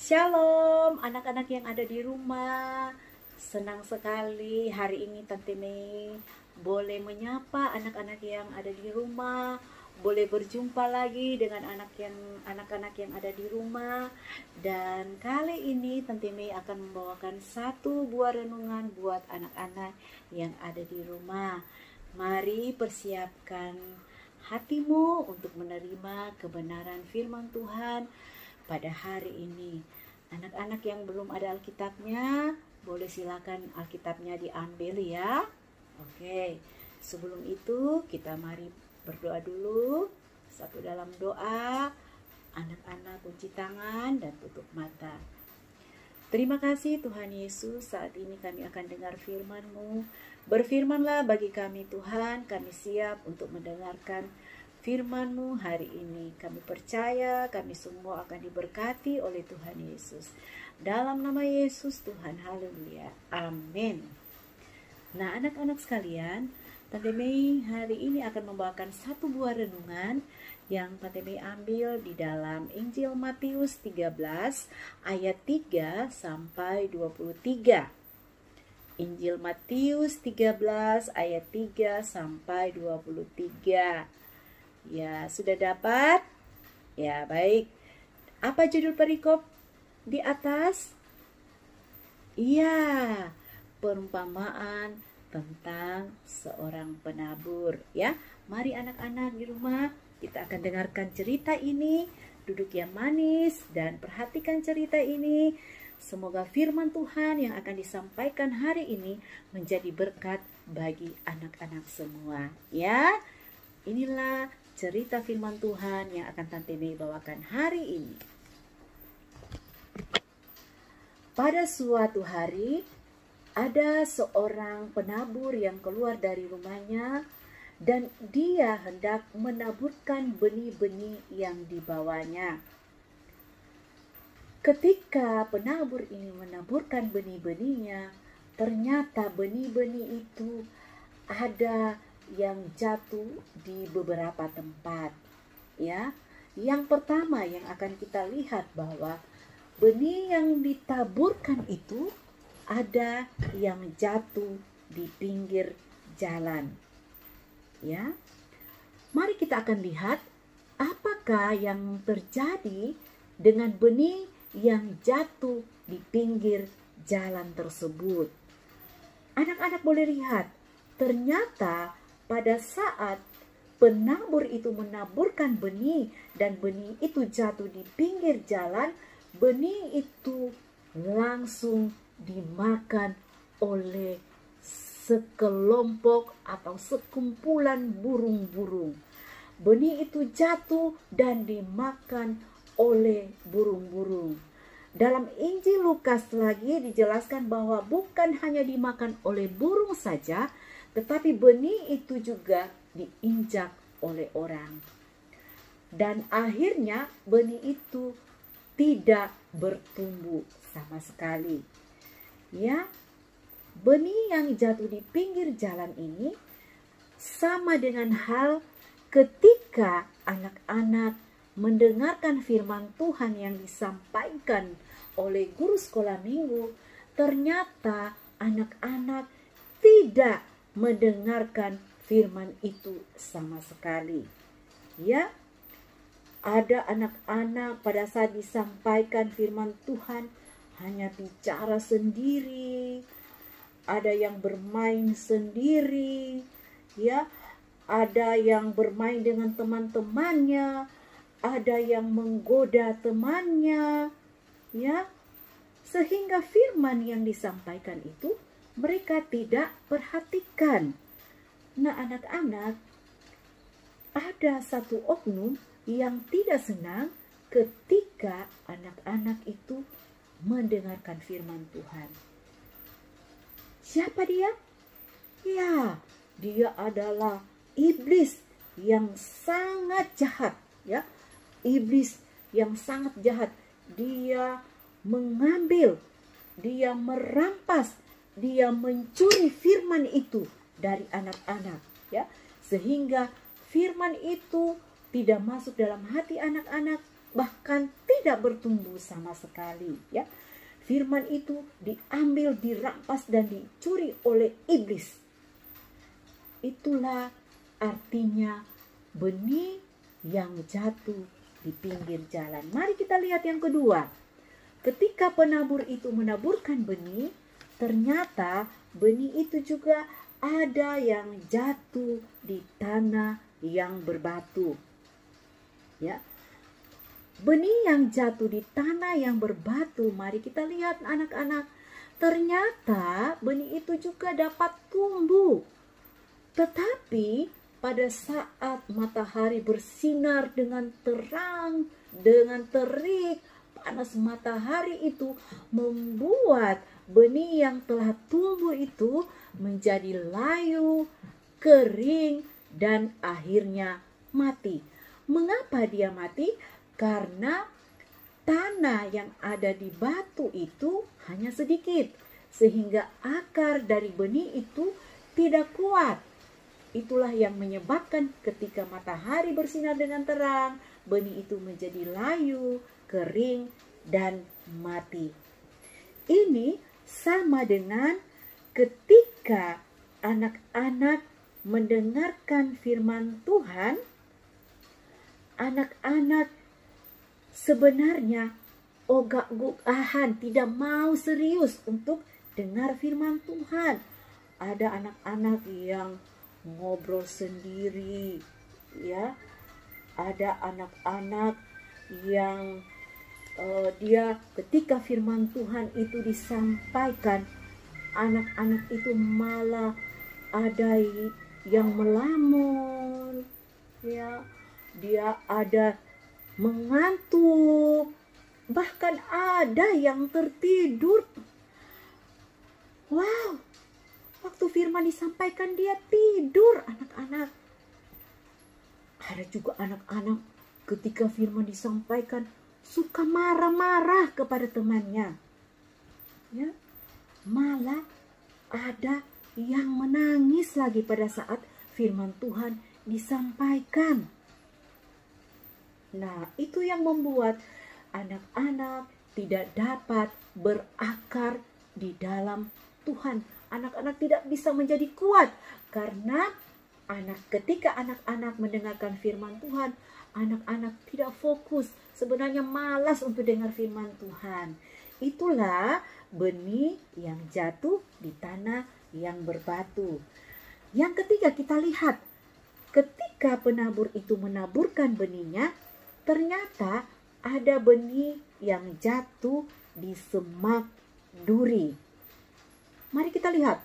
Shalom anak-anak yang ada di rumah. Senang sekali hari ini Tante Mei boleh menyapa anak-anak yang ada di rumah. Boleh berjumpa lagi dengan anak-anak yang ada di rumah. Dan kali ini Tante Mei akan membawakan satu buah renungan buat anak-anak yang ada di rumah. Mari persiapkan hatimu untuk menerima kebenaran firman Tuhan pada hari ini. Anak-anak yang belum ada Alkitabnya, boleh silakan Alkitabnya diambil ya. Oke, sebelum itu kita mari berdoa dulu. Satu dalam doa, anak-anak kunci tangan dan tutup mata. Terima kasih Tuhan Yesus, saat ini kami akan dengar firman-Mu. Berfirmanlah bagi kami Tuhan, kami siap untuk mendengarkan firman-Mu hari ini. Kami percaya kami semua akan diberkati oleh Tuhan Yesus. Dalam nama Yesus Tuhan, haleluya, amin. Nah anak-anak sekalian, Tante Mei hari ini akan membawakan satu buah renungan yang Tante Mei ambil di dalam Injil Matius 13 ayat 3 sampai 23. Injil Matius 13 ayat 3 sampai 23. Ya, sudah dapat? Ya, baik. Apa judul perikop di atas? Iya, perumpamaan tentang seorang penabur. Ya, mari anak-anak di rumah, kita akan dengarkan cerita ini. Duduk yang manis dan perhatikan cerita ini. Semoga firman Tuhan yang akan disampaikan hari ini menjadi berkat bagi anak-anak semua. Ya, inilah cerita firman Tuhan yang akan Tante Mei bawakan hari ini. Pada suatu hari, ada seorang penabur yang keluar dari rumahnya dan dia hendak menaburkan benih-benih yang dibawanya. Ketika penabur ini menaburkan benih-benihnya, ternyata benih-benih itu ada yang jatuh di beberapa tempat. Ya, yang pertama yang akan kita lihat bahwa benih yang ditaburkan itu ada yang jatuh di pinggir jalan. Ya, mari kita akan lihat apakah yang terjadi dengan benih yang jatuh di pinggir jalan tersebut. Anak-anak boleh lihat, ternyata pada saat penabur itu menaburkan benih dan benih itu jatuh di pinggir jalan, benih itu langsung dimakan oleh sekelompok atau sekumpulan burung-burung. Benih itu jatuh dan dimakan oleh burung-burung. Dalam Injil Lukas lagi dijelaskan bahwa bukan hanya dimakan oleh burung saja, tetapi benih itu juga diinjak oleh orang. Dan akhirnya benih itu tidak bertumbuh sama sekali. Ya, benih yang jatuh di pinggir jalan ini sama dengan hal ketika anak-anak mendengarkan firman Tuhan yang disampaikan oleh guru sekolah minggu, ternyata anak-anak tidak mendengarkan firman itu sama sekali. Ya, ada anak-anak pada saat disampaikan firman Tuhan hanya bicara sendiri, ada yang bermain sendiri, ya, ada yang bermain dengan teman-temannya, ada yang menggoda temannya, ya, sehingga firman yang disampaikan itu mereka tidak perhatikan. Nah, anak-anak, ada satu oknum yang tidak senang ketika anak-anak itu mendengarkan firman Tuhan. Siapa dia? Ya, dia adalah iblis yang sangat jahat, ya. Iblis yang sangat jahat. Dia mengambil, dia merampas, dia mencuri firman itu dari anak-anak, ya. Sehingga firman itu tidak masuk dalam hati anak-anak, bahkan tidak bertumbuh sama sekali, ya. Firman itu diambil, dirampas dan dicuri oleh iblis. Itulah artinya benih yang jatuh di pinggir jalan. Mari kita lihat yang kedua. Ketika penabur itu menaburkan benih, ternyata benih itu juga ada yang jatuh di tanah yang berbatu. Ya. Benih yang jatuh di tanah yang berbatu, mari kita lihat anak-anak. Ternyata benih itu juga dapat tumbuh. Tetapi pada saat matahari bersinar dengan terang, dengan terik, panas matahari itu membuat benih yang telah tumbuh itu menjadi layu, kering, dan akhirnya mati. Mengapa dia mati? Karena tanah yang ada di batu itu hanya sedikit, sehingga akar dari benih itu tidak kuat. Itulah yang menyebabkan ketika matahari bersinar dengan terang, benih itu menjadi layu, kering, dan mati. Ini sama dengan ketika anak-anak mendengarkan firman Tuhan, anak-anak sebenarnya ogah-ogahan, tidak mau serius untuk dengar firman Tuhan. Ada anak-anak yang ngobrol sendiri, ya. Ada anak-anak yang dia ketika firman Tuhan itu disampaikan, anak-anak itu malah ada yang melamun, ya. Dia ada mengantuk, bahkan ada yang tertidur. Wow, waktu firman disampaikan dia tidur, anak-anak. Ada juga anak-anak ketika firman disampaikan suka marah-marah kepada temannya, ya. Malah ada yang menangis lagi pada saat firman Tuhan disampaikan. Nah, itu yang membuat anak-anak tidak dapat berakar di dalam Tuhan. Anak-anak tidak bisa menjadi kuat karena ketika anak-anak mendengarkan firman Tuhan, anak-anak tidak fokus, sebenarnya malas untuk dengar firman Tuhan. Itulah benih yang jatuh di tanah yang berbatu. Yang ketiga, kita lihat ketika penabur itu menaburkan benihnya, ternyata ada benih yang jatuh di semak duri. Mari kita lihat.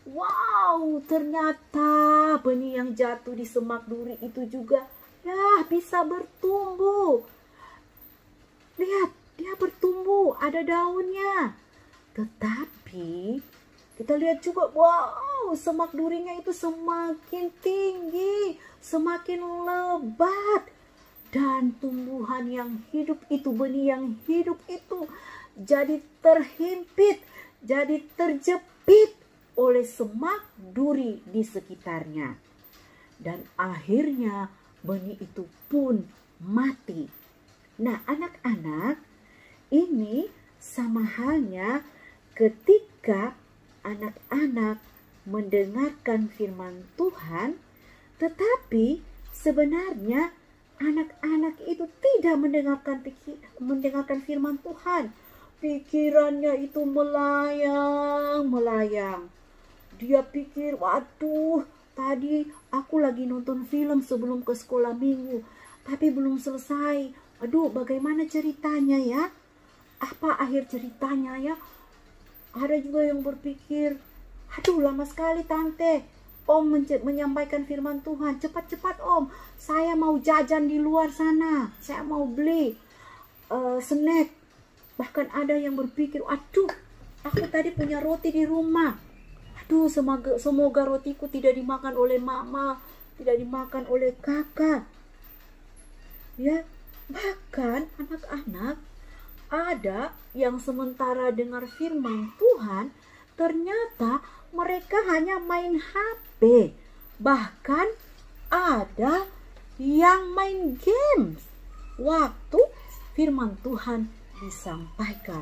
Wow, ternyata benih yang jatuh di semak duri itu juga bisa bertumbuh. Lihat, dia bertumbuh, ada daunnya. Tetapi kita lihat juga, wow, semak durinya itu semakin tinggi, semakin lebat. Dan tumbuhan yang hidup itu, benih yang hidup itu jadi terhimpit, jadi terjepit oleh semak duri di sekitarnya. Dan akhirnya benih itu pun mati. Nah, anak-anak, ini sama halnya ketika anak-anak mendengarkan firman Tuhan, tetapi sebenarnya anak-anak itu tidak mendengarkan firman Tuhan. Pikirannya itu melayang. Dia pikir, waduh, tadi aku lagi nonton film sebelum ke sekolah minggu, tapi belum selesai. Aduh, bagaimana ceritanya ya? Apa akhir ceritanya ya? Ada juga yang berpikir, aduh, lama sekali tante, Om menyampaikan firman Tuhan. Cepat-cepat Om, saya mau jajan di luar sana, saya mau beli snack. Bahkan ada yang berpikir, aduh, aku tadi punya roti di rumah. Aduh, semoga rotiku tidak dimakan oleh mama, tidak dimakan oleh kakak. Ya, bahkan anak-anak ada yang sementara dengar firman Tuhan, ternyata mereka hanya main HP. Bahkan ada yang main games waktu firman Tuhan disampaikan.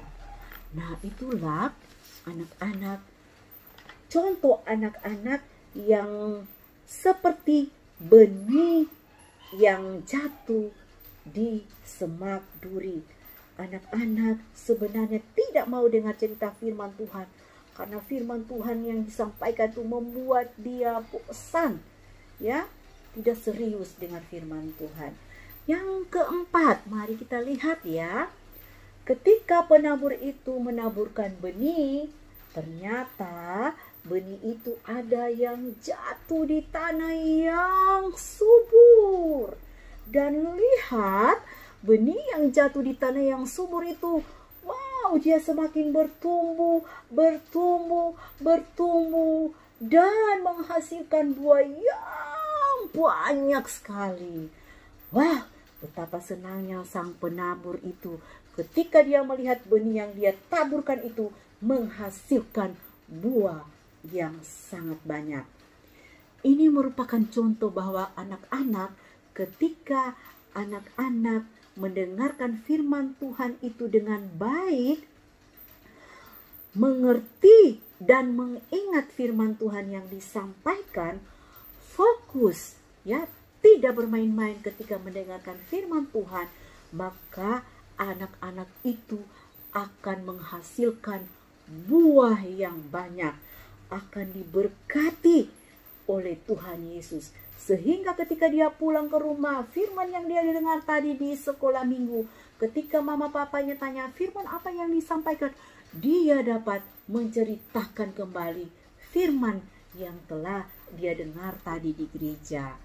Nah, itulah anak-anak, contoh anak-anak yang seperti benih yang jatuh di semak duri. Anak-anak sebenarnya tidak mau dengar cerita firman Tuhan, karena firman Tuhan yang disampaikan itu membuat dia bosan, ya, tidak serius dengan firman Tuhan. Yang keempat, mari kita lihat ya. Ketika penabur itu menaburkan benih, ternyata benih itu ada yang jatuh di tanah yang subur. Dan lihat, benih yang jatuh di tanah yang subur itu, wow, dia semakin bertumbuh, dan menghasilkan buah yang banyak sekali. Wah, betapa senangnya sang penabur itu ketika dia melihat benih yang dia taburkan itu menghasilkan buah yang sangat banyak. Ini merupakan contoh bahwa anak-anak, ketika anak-anak mendengarkan firman Tuhan itu dengan baik, mengerti dan mengingat firman Tuhan yang disampaikan, fokus, ya, tidak bermain-main ketika mendengarkan firman Tuhan, maka anak-anak itu akan menghasilkan buah yang banyak, akan diberkati oleh Tuhan Yesus. Sehingga ketika dia pulang ke rumah, firman yang dia dengar tadi di sekolah minggu, ketika mama papanya tanya firman apa yang disampaikan, dia dapat menceritakan kembali firman yang telah dia dengar tadi di gereja.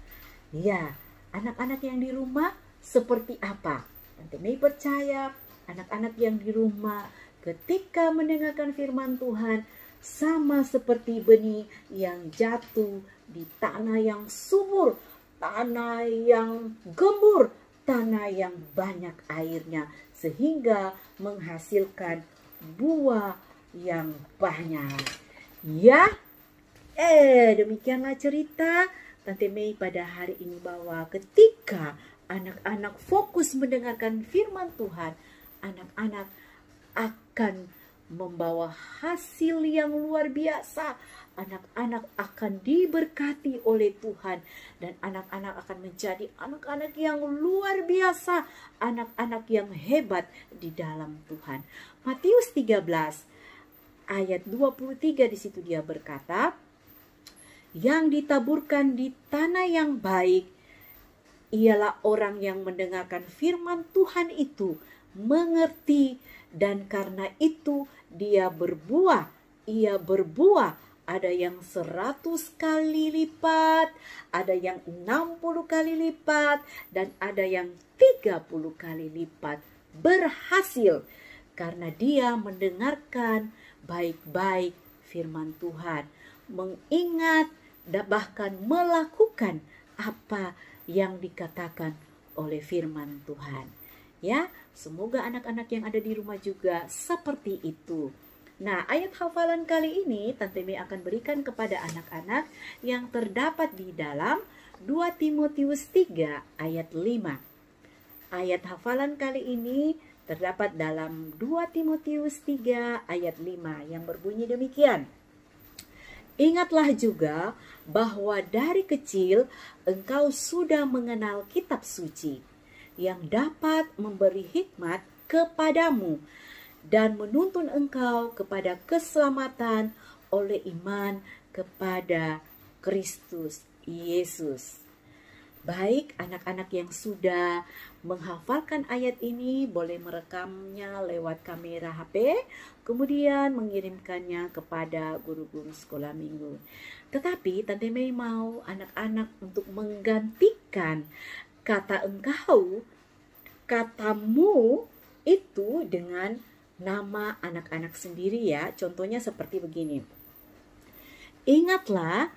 Ya, anak-anak yang di rumah seperti apa? Tante Mei percaya anak-anak yang di rumah ketika mendengarkan firman Tuhan sama seperti benih yang jatuh di tanah yang subur, tanah yang gembur, tanah yang banyak airnya, sehingga menghasilkan buah yang banyak. Ya, demikianlah cerita Tante Mei pada hari ini, bahwa ketika anak-anak fokus mendengarkan firman Tuhan, anak-anak akan membawa hasil yang luar biasa. Anak-anak akan diberkati oleh Tuhan, dan anak-anak akan menjadi anak-anak yang luar biasa, anak-anak yang hebat di dalam Tuhan. Matius 13 ayat 23, di situ dia berkata, yang ditaburkan di tanah yang baik ialah orang yang mendengarkan firman Tuhan itu, mengerti, dan karena itu dia berbuah. Ia berbuah, ada yang 100 kali lipat, ada yang 60 kali lipat, dan ada yang 30 kali lipat. Berhasil karena dia mendengarkan baik-baik firman Tuhan, mengingat dan bahkan melakukan apa yang dikatakan oleh firman Tuhan. Ya, semoga anak-anak yang ada di rumah juga seperti itu. Nah, ayat hafalan kali ini Tante Mei akan berikan kepada anak-anak yang terdapat di dalam 2 Timotius 3 ayat 5. Ayat hafalan kali ini terdapat dalam 2 Timotius 3 ayat 5 yang berbunyi demikian. Ingatlah juga bahwa dari kecil engkau sudah mengenal kitab suci yang dapat memberi hikmat kepadamu dan menuntun engkau kepada keselamatan oleh iman kepada Kristus Yesus. Baik, anak-anak yang sudah menghafalkan ayat ini boleh merekamnya lewat kamera HP, kemudian mengirimkannya kepada guru-guru sekolah minggu. Tetapi Tante Mei mau anak-anak untuk menggantikan kata engkau, katamu itu dengan nama anak-anak sendiri ya. Contohnya seperti begini. Ingatlah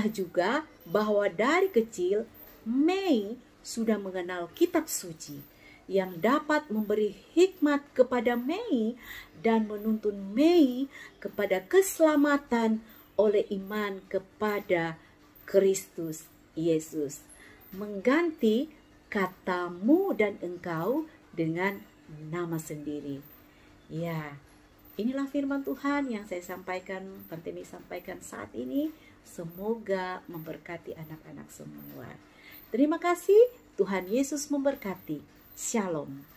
juga bahwa dari kecil Mei sudah mengenal kitab suci yang dapat memberi hikmat kepada Mei dan menuntun Mei kepada keselamatan oleh iman kepada Kristus Yesus. Mengganti katamu dan engkau dengan nama sendiri. Ya, inilah firman Tuhan yang saya sampaikan, Tante Mei sampaikan saat ini. Semoga memberkati anak-anak semua. Terima kasih, Tuhan Yesus memberkati. Shalom.